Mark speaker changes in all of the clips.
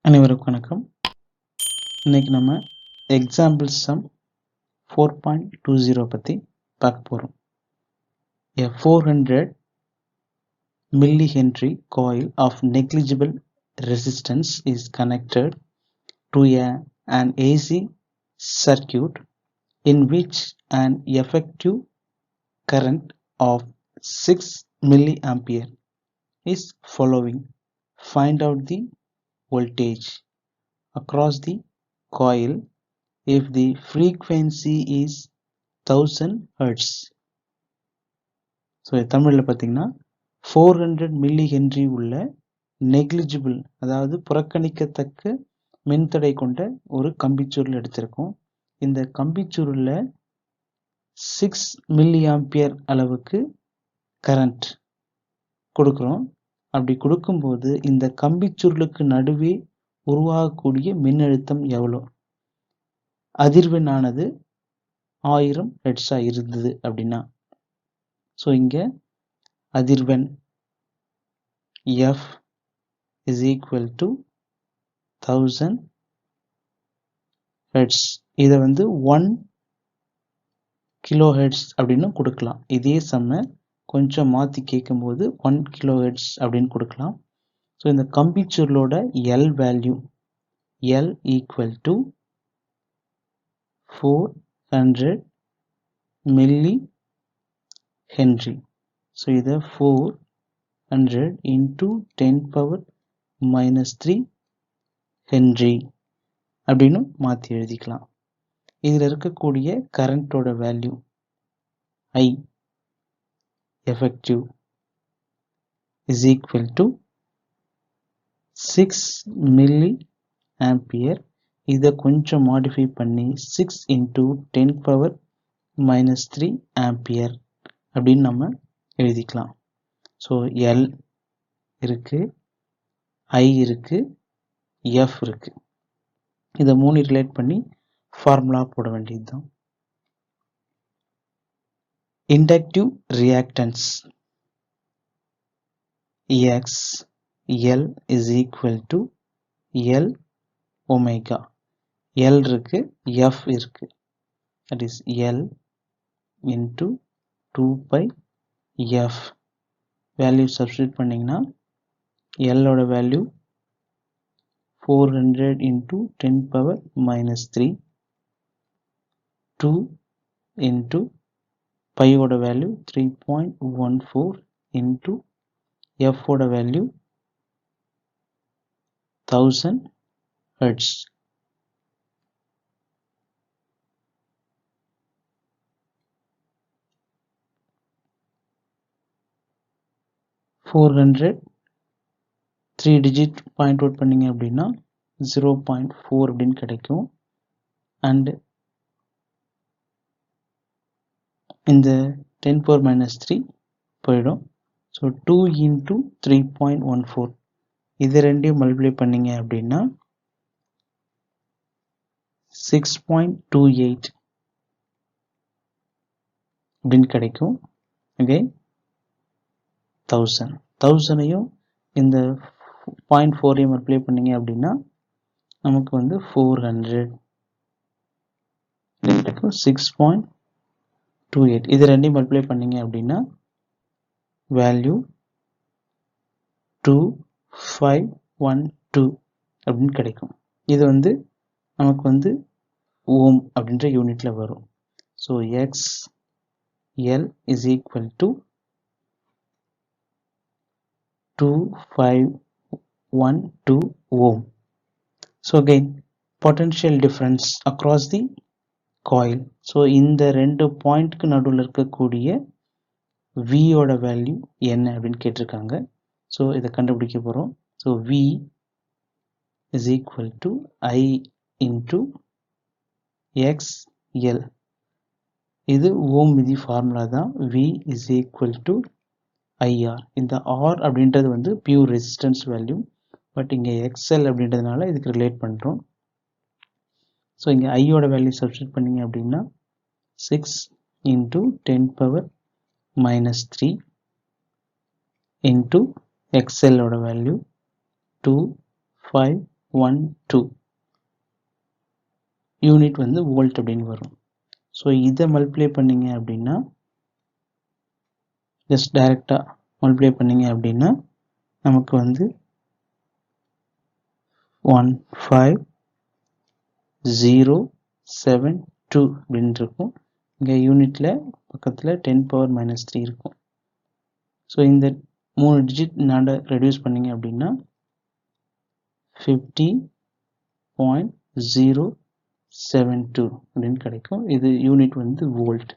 Speaker 1: அனைவருக்கும் வணக்கம். இன்னைக்கு நம்ம எக்ஸாம்பிள் சம் 4.20 பத்தி பார்க்க போறோம். A 400 millihenry coil of negligible resistance is connected to an AC circuit in which an effective current of 6 milliampere is following. Find out the voltage across the coil if the frequency is 1000 Hz. So தமிழில் பார்த்தீங்கன்னா 400 milli Henry உள்ள negligible, அதாவது புறக்கணிக்கத்தக்க மின்தடை கொண்ட ஒரு கம்பிச்சுருள் எடுத்திருக்கோம். இந்த கம்பிச்சுருளில் 6 milli ampere அளவுக்கு கரண்ட் கொடுக்குறோம். அப்படி கொடுக்கும்போது இந்த கம்பிச்சுருளுக்கு நடுவே உருவாகக்கூடிய மின்னழுத்தம் எவ்வளோ? அதிர்வெண்ணானது 1000 ஹெர்ட்ஸா இருந்தது அப்படின்னா, ஸோ இங்கே அதிர்வெண் F is equal to 1000 hertz. இதை 1 கிலோ ஹெர்ட்ஸ் அப்படின்னு கொடுக்கலாம். இதே சம கொஞ்சம் மாற்றி கேட்கும்போது 1 கிலோ ஹெர்ட்ஸ் அப்படின்னு கொடுக்கலாம். ஸோ இந்த கம்பிச்சுருளோட L value L equal to 400 milli henry. So இதை 400 இன்டூ 10⁻³ ஹென்றி அப்படின்னு மாற்றி எழுதிக்கலாம். இதில் இருக்கக்கூடிய கரண்டோட value I effective is equal to 6 milli ampere. இதை கொஞ்சம் மாடிஃபை பண்ணி 6 இன்டூ 10⁻³ ஆம்பியர் அப்படின்னு நம்ம எழுதிக்கலாம். ஸோ எல் இருக்கு, ஐ இருக்கு, எஃப் இருக்கு. இதை 3 ரிலேட் பண்ணி ஃபார்முலா போட வேண்டியது தான். Inductive reactance X L is equal to L omega. L இருக்கு, எஃப் இருக்கு. That is L into 2πf. Value substitute பண்ணிங்கன்னா எல்லோட வேல்யூ 400 இன்டூ 10⁻³ 2 இன்டூ பையோட வேல்யூ 3.14 இன்டூ எஃபோட value 1000 hertz. $400 3 digit point out பண்ணிங்க அப்படின்னா 0.4 அப்படின்னு கிடைக்கும். அண்ட் இந்த 10⁻³ போயிடும். ஸோ 2 இன்டூ 3.14 இது ரெண்டையும் மல்டிப்ளை பண்ணிங்க அப்படின்னா 6.28 அப்படின்னு கிடைக்கும். ஓகே, 1000ஐயும் இந்த 0.4ஐயும் மல்டிப்ளை பண்ணிங்க அப்படின்னா நமக்கு 400 6.28. இது ரெண்டையும் மல்டிப்ளை பண்ணிங்க அப்படின்னா வேல்யூ 2512 அப்படின்னு கிடைக்கும். இது நமக்கு ஓம் அப்படின்ற யூனிட்ல வரும். So X L is equal to 2512 ohm. So again, potential difference across the coil. So இந்த ரெண்டு பாயிண்ட்க்கு நடுவில் இருக்கக்கூடிய V ஓட வேல்யூ என்ன அப்படின்னு கேட்டிருக்காங்க. ஸோ இதை கண்டுபிடிக்க போகிறோம். So V is equal to I into XL. இது ஓம் விதி ஃபார்முலா தான். V is equal to IR. இந்த R அப்படின்றது பியூர் ரெசிஸ்டன்ஸ் வேல்யூ. பட் இங்கே XL அப்படின்றதுனால இதுக்கு ரிலேட் பண்ணுறோம். ஸோ இங்கே ஐயோட வேல்யூ சப்ஸ்டியூட் பண்ணிங்க அப்படின்னா 6 இன்டூ 10⁻³ இன்டூ XL ஓட வேல்யூ 2512 0.12 யூனிட் வந்து வோல்ட் அப்படின்னு வரும். ஸோ இதை மல்டிப்ளை பண்ணீங்க அப்படின்னா ஜஸ்ட் டைரெக்டாக மல்டிப்ளை பண்ணீங்க அப்படின்னா நமக்கு வந்து 15072 அப்படின்னு இருக்கும். இங்கே யூனிட்டில் பக்கத்தில் 10⁻³ இருக்கும். ஸோ இந்த 3 டிஜிட் நாட ரெடியூஸ் பண்ணீங்க அப்படின்னா 50.072 அப்படின்னு கிடைக்கும். இது யூனிட் வந்து வோல்ட்.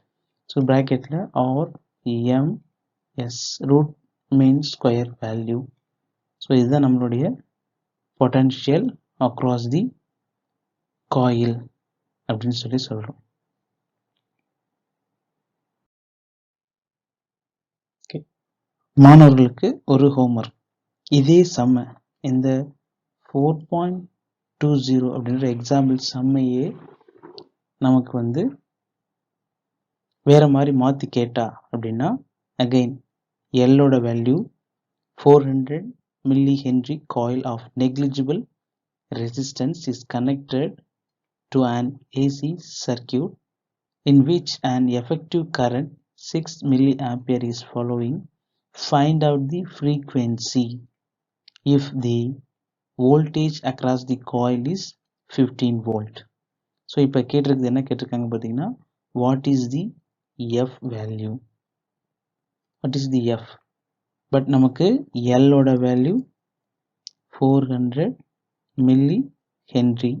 Speaker 1: ஸோ ப்ராக்கெட்டில் RMS root mean square value. So இதுதான் நம்மளுடைய பொட்டன்ஷியல் அக்ராஸ் தி காயில் அப்படின்னு சொல்கிறோம். மாணவர்களுக்கு ஒரு ஹோம்ஒர்க். இதே சம்ம இந்த 4.20 அப்படின்ற எக்ஸாம்பிள் சம்மையே நமக்கு வந்து வேற மாதிரி மாற்றி கேட்டா அப்படின்னா again எல்லோட value 400 millihenry coil of negligible resistance is connected to an AC circuit in which an effective current 6 milliampere is following. Find out the frequency if the voltage across the coil is 15 volt. So இப்போ கேட்டிருக்குது என்ன கேட்டிருக்காங்க பார்த்தீங்கன்னா what is the F value, what is the F, but நமக்கு L ஓட value 400 millihenry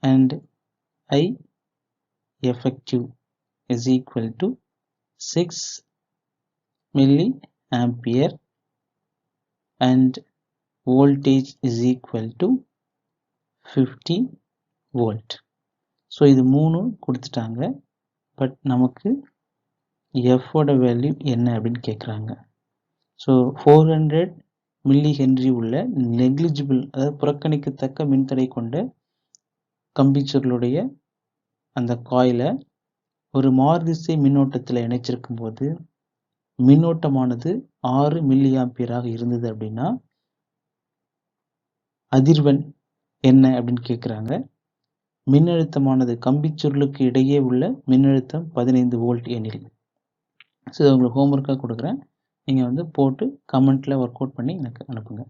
Speaker 1: and I effective is equal to 6 milliampere and voltage is equal to 50 volt. So இது 3 கொடுத்துட்டாங்க. But நமக்கு F ஓட வேல்யூ என்ன அப்படின்னு கேட்குறாங்க. ஸோ 400 millihenry உள்ள நெக்லிஜிபிள் அதாவது புறக்கணிக்கத்தக்க மின்தடை கொண்ட கம்பிச்சுருளுடைய அந்த காயிலை ஒரு மாறுதிசை மின்னோட்டத்தில் இணைச்சிருக்கும் போது மின்னோட்டமானது 6 மில்லியாம்பியராக இருந்தது அப்படின்னா அதிர்வெண் என்ன அப்படின்னு கேட்குறாங்க. மின்னழுத்தமானது கம்பிச்சுருளுக்கு இடையே உள்ள மின்னழுத்தம் 15 வோல்ட் எனில். ஸோ இதை உங்களுக்கு ஹோம்ஒர்க்காக கொடுக்குறேன். நீங்கள் வந்து போட்டு கமெண்ட்டில் ஒர்க் அவுட் பண்ணி எனக்கு அனுப்புங்க.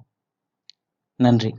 Speaker 1: நன்றி.